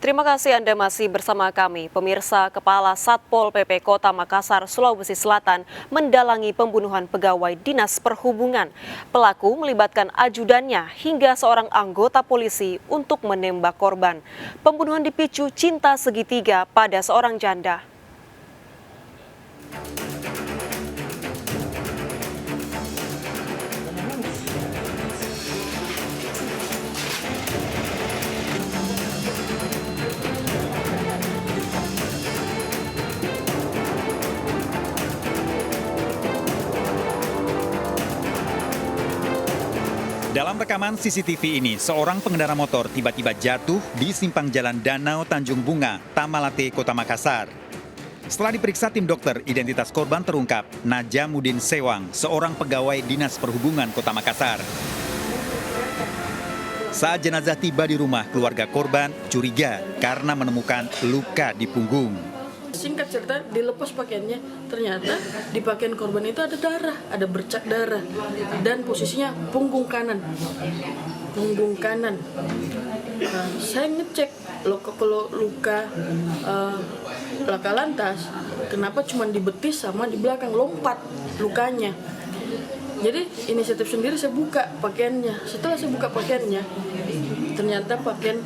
Terima kasih Anda masih bersama kami. Pemirsa, Kepala Satpol PP Kota Makassar, Sulawesi Selatan mendalangi pembunuhan pegawai Dinas Perhubungan. Pelaku melibatkan ajudannya hingga seorang anggota polisi untuk menembak korban. Pembunuhan dipicu cinta segitiga pada seorang janda. Dalam rekaman CCTV ini, seorang pengendara motor tiba-tiba jatuh di simpang jalan Danau Tanjung Bunga, Tamalate, Kota Makassar. Setelah diperiksa tim dokter, identitas korban terungkap, Najamuddin Sewang, seorang pegawai Dinas Perhubungan Kota Makassar. Saat jenazah tiba di rumah, keluarga korban curiga karena menemukan luka di punggung. Singkat cerita, dilepas pakaiannya, ternyata di pakaian korban itu ada darah, ada bercak darah, dan posisinya punggung kanan. Saya ngecek kalau luka laka lantas, kenapa cuma di betis sama di belakang lompat lukanya. Jadi inisiatif sendiri saya buka pakaiannya. Setelah saya buka pakaiannya, ternyata pakaian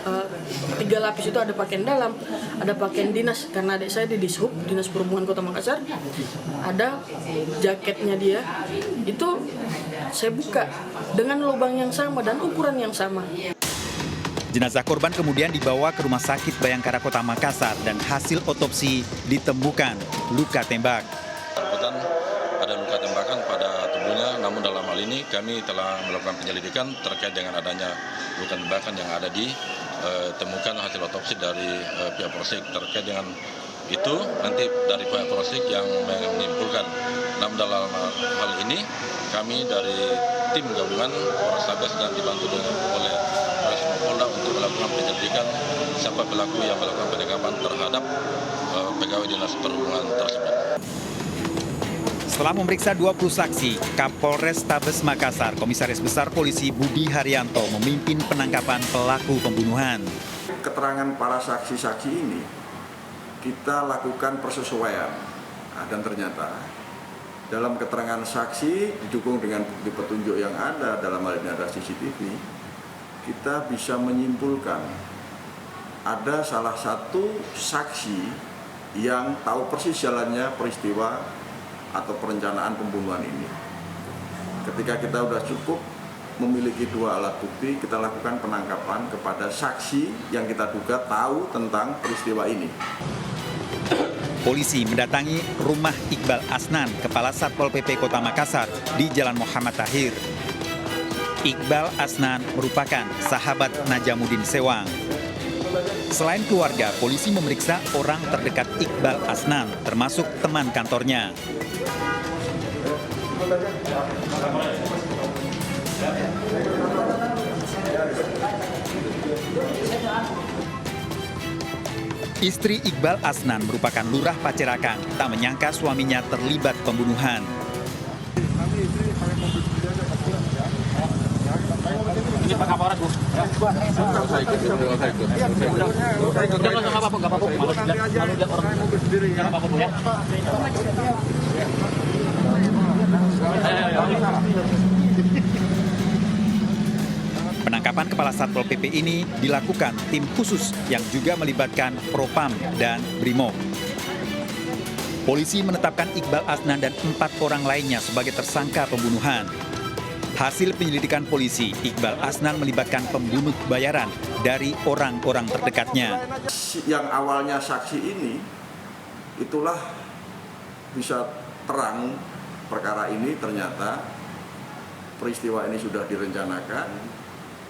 3 lapis itu ada pakaian dalam, ada pakaian dinas karena adik saya di Dishub, Dinas Perhubungan Kota Makassar, ada jaketnya dia. Itu saya buka dengan lubang yang sama dan ukuran yang sama. Jenazah korban kemudian dibawa ke Rumah Sakit Bayangkara Kota Makassar dan hasil otopsi ditemukan luka tembak. Ada luka tembakan pada tubuhnya, namun dalam hal ini kami telah melakukan penyelidikan terkait dengan adanya luka tembakan yang ada ditemukan hasil otopsi dari pihak Polsek. Terkait dengan itu nanti dari pihak Polsek yang menyimpulkan. Namun dalam hal ini kami dari tim gabungan Polrestabes dan dibantu oleh Polda untuk melakukan penyelidikan siapa pelaku yang melakukan penangkapan terhadap pegawai Dinas Perhubungan tersebut. Setelah memeriksa 20 saksi, Kapolres Tabes Makassar, Komisaris Besar Polisi Budi Haryanto memimpin penangkapan pelaku pembunuhan. Keterangan para saksi-saksi ini kita lakukan persesuaian. Dan ternyata dalam keterangan saksi didukung dengan bukti petunjuk yang ada, dalam hal ini ada CCTV, kita bisa menyimpulkan ada salah satu saksi yang tahu persis jalannya peristiwa atau perencanaan pembunuhan ini. Ketika kita sudah cukup memiliki 2 alat bukti, kita lakukan penangkapan kepada saksi yang kita duga tahu tentang peristiwa ini. Polisi mendatangi rumah Iqbal Asnan, Kepala Satpol PP Kota Makassar di Jalan Muhammad Tahir. Iqbal Asnan merupakan sahabat Najamuddin Sewang. Selain keluarga, polisi memeriksa orang terdekat Iqbal Asnan, termasuk teman kantornya. Istri Iqbal Asnan merupakan lurah Pacerakan, tak menyangka suaminya terlibat pembunuhan. Ini Pak Kapolres, Bu. Nggak usah ikut. Nggak apa-apa. Malu lihat orang sendiri. Nggak apa-apa, Bu, ya. Penangkapan Kepala Satpol PP ini dilakukan tim khusus yang juga melibatkan Propam dan Brimob. Polisi menetapkan Iqbal Asnan dan 4 orang lainnya sebagai tersangka pembunuhan. Hasil penyelidikan polisi, Iqbal Asnan melibatkan pembunuh bayaran dari orang-orang terdekatnya. Yang awalnya saksi ini, itulah bisa terang perkara ini, ternyata peristiwa ini sudah direncanakan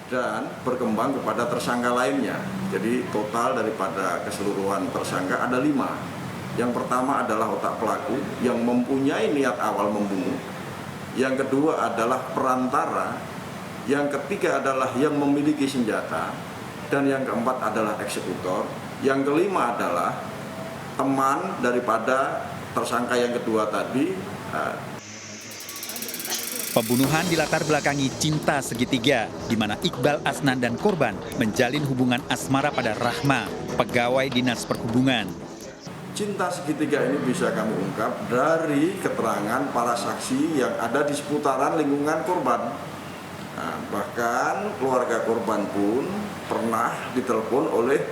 dan berkembang kepada tersangka lainnya. Jadi total daripada keseluruhan tersangka ada 5. Yang pertama adalah otak pelaku yang mempunyai niat awal membunuh. Yang kedua adalah perantara, yang ketiga adalah yang memiliki senjata, dan yang keempat adalah eksekutor. Yang kelima adalah teman daripada tersangka yang kedua tadi. Pembunuhan dilatar belakangi cinta segitiga, di mana Iqbal Asnan dan korban menjalin hubungan asmara pada Rahma, pegawai Dinas Perhubungan. Cinta segitiga ini bisa kami ungkap dari keterangan para saksi yang ada di seputaran lingkungan korban. Nah, bahkan keluarga korban pun pernah ditelepon oleh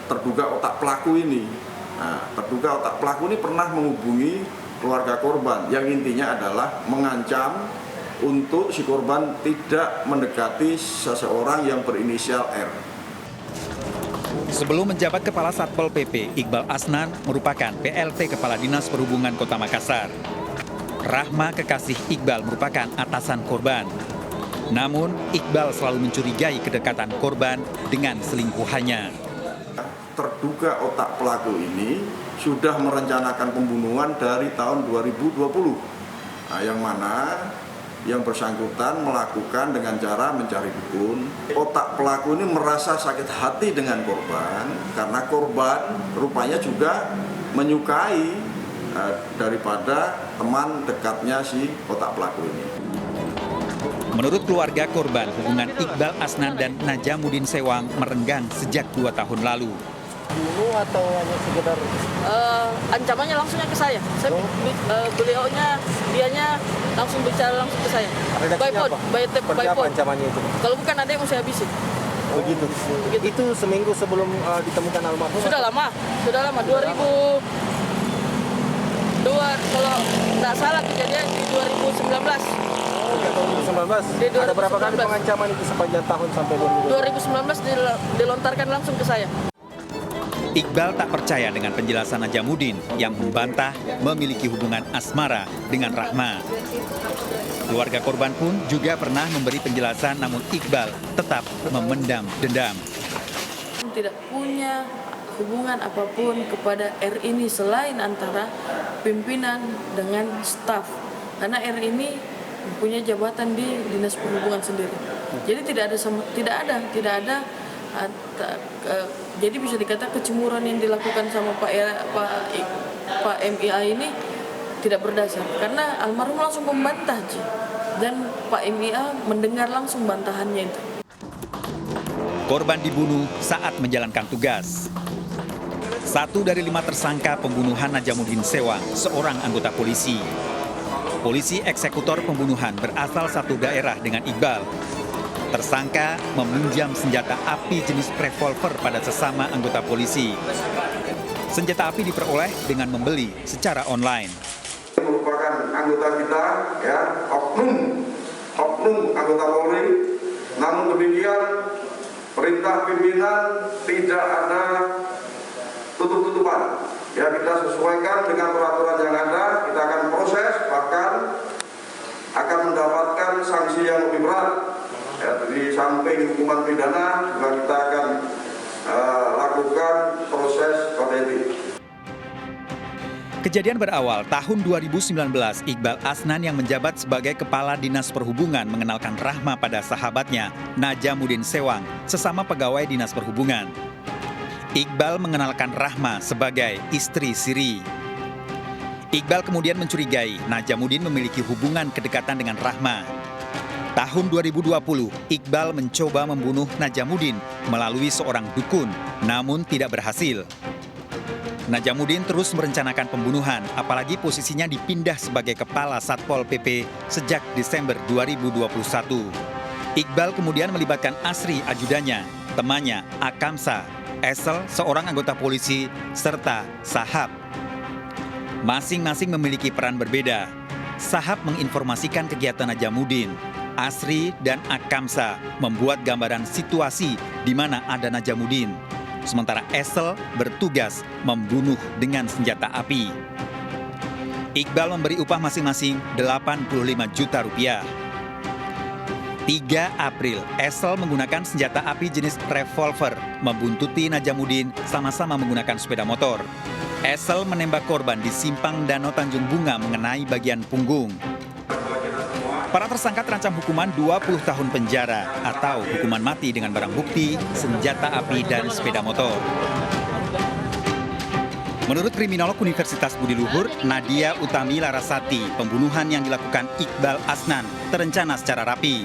terduga otak pelaku ini. Nah, terduga otak pelaku ini pernah menghubungi keluarga korban yang intinya adalah mengancam untuk si korban tidak mendekati seseorang yang berinisial R. Sebelum menjabat Kepala Satpol PP, Iqbal Asnan merupakan PLT Kepala Dinas Perhubungan Kota Makassar. Rahma, kekasih Iqbal, merupakan atasan korban. Namun, Iqbal selalu mencurigai kedekatan korban dengan selingkuhannya. Terduga otak pelaku ini sudah merencanakan pembunuhan dari tahun 2020. Nah, yang mana yang bersangkutan melakukan dengan cara mencari dukun. Otak pelaku ini merasa sakit hati dengan korban karena korban rupanya juga menyukai daripada teman dekatnya si otak pelaku ini. Menurut keluarga korban, hubungan Iqbal Asnan dan Najamuddin Sewang merenggang sejak 2 tahun lalu. Bunuh atau hanya sekedar Ancamannya langsungnya ke saya. Dianya langsung bicara langsung ke saya. redaksinya apa? Seperti apa ancamannya itu? Kalau bukan ada yang mau saya habisin. Begitu. Itu seminggu sebelum ditemukan almarhum? Sudah lama. 2002 kalau tidak salah kejadian di 2019. Oh, 2019. Di 2019. Ada berapa kali pengancaman itu sepanjang tahun sampai 2020? 2019 dilontarkan langsung ke saya. Iqbal tak percaya dengan penjelasan Najamuddin yang membantah memiliki hubungan asmara dengan Rahma. Keluarga korban pun juga pernah memberi penjelasan, namun Iqbal tetap memendam dendam. Tidak punya hubungan apapun kepada R ini selain antara pimpinan dengan staf. Karena R ini punya jabatan di Dinas Perhubungan sendiri. Jadi tidak ada jadi bisa dikatakan kecemburuan yang dilakukan sama Pak MIA ini tidak berdasar karena almarhum langsung membantah dan Pak MIA mendengar langsung bantahannya itu. Korban dibunuh saat menjalankan tugas. 1 dari 5 tersangka pembunuhan Najamuddin Sewang, seorang anggota polisi. Polisi eksekutor pembunuhan berasal satu daerah dengan Iqbal. Tersangka meminjam senjata api jenis revolver pada sesama anggota polisi. Senjata api diperoleh dengan membeli secara online. Merupakan anggota kita, ya, oknum anggota Polri. Namun demikian, perintah pimpinan tidak ada tutup-tutupan. Ya, kita sesuaikan dengan peraturan yang ada. Kita akan proses, bahkan akan mendapatkan sanksi yang lebih berat. Ya, di samping hukuman pidana juga kita akan lakukan proses kode etik. Kejadian berawal tahun 2019, Iqbal Asnan yang menjabat sebagai Kepala Dinas Perhubungan mengenalkan Rahma pada sahabatnya, Najamuddin Sewang, sesama pegawai Dinas Perhubungan. Iqbal mengenalkan Rahma sebagai istri siri. Iqbal kemudian mencurigai Najamuddin memiliki hubungan kedekatan dengan Rahma. Tahun 2020, Iqbal mencoba membunuh Najamuddin melalui seorang dukun, namun tidak berhasil. Najamuddin terus merencanakan pembunuhan, apalagi posisinya dipindah sebagai Kepala Satpol PP sejak Desember 2021. Iqbal kemudian melibatkan Asri, ajudannya, temannya, Akamsa, Esel, seorang anggota polisi, serta Sahab. Masing-masing memiliki peran berbeda. Sahab menginformasikan kegiatan Najamuddin. Asri dan Akamsa membuat gambaran situasi di mana ada Najamuddin. Sementara Esel bertugas membunuh dengan senjata api. Iqbal memberi upah masing-masing 85 juta rupiah. 3 April, Esel menggunakan senjata api jenis revolver membuntuti Najamuddin sama-sama menggunakan sepeda motor. Esel menembak korban di simpang Danau Tanjung Bunga mengenai bagian punggung. Para tersangka terancam hukuman 20 tahun penjara atau hukuman mati dengan barang bukti, senjata api, dan sepeda motor. Menurut kriminolog Universitas Budi Luhur, Nadia Utami Larasati, pembunuhan yang dilakukan Iqbal Asnan terencana secara rapi.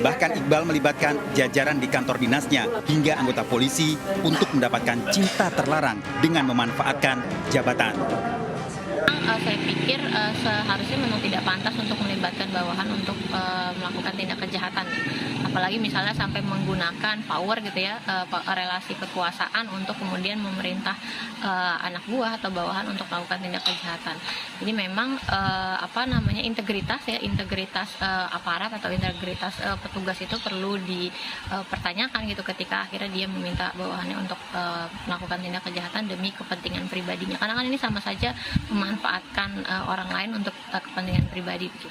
Bahkan Iqbal melibatkan jajaran di kantor dinasnya hingga anggota polisi untuk mendapatkan cinta terlarang dengan memanfaatkan jabatan. Saya pikir seharusnya memang tidak pantas untuk melibatkan bawahan untuk melakukan tindak kejahatan, apalagi misalnya sampai menggunakan power gitu ya, relasi kekuasaan untuk kemudian memerintah anak buah atau bawahan untuk melakukan tindak kejahatan. Jadi memang integritas aparat atau integritas petugas itu perlu dipertanyakan gitu ketika akhirnya dia meminta bawahannya untuk melakukan tindak kejahatan demi kepentingan pribadinya, karena kan ini sama saja memanfaatkan orang lain untuk kepentingan pribadi begitu.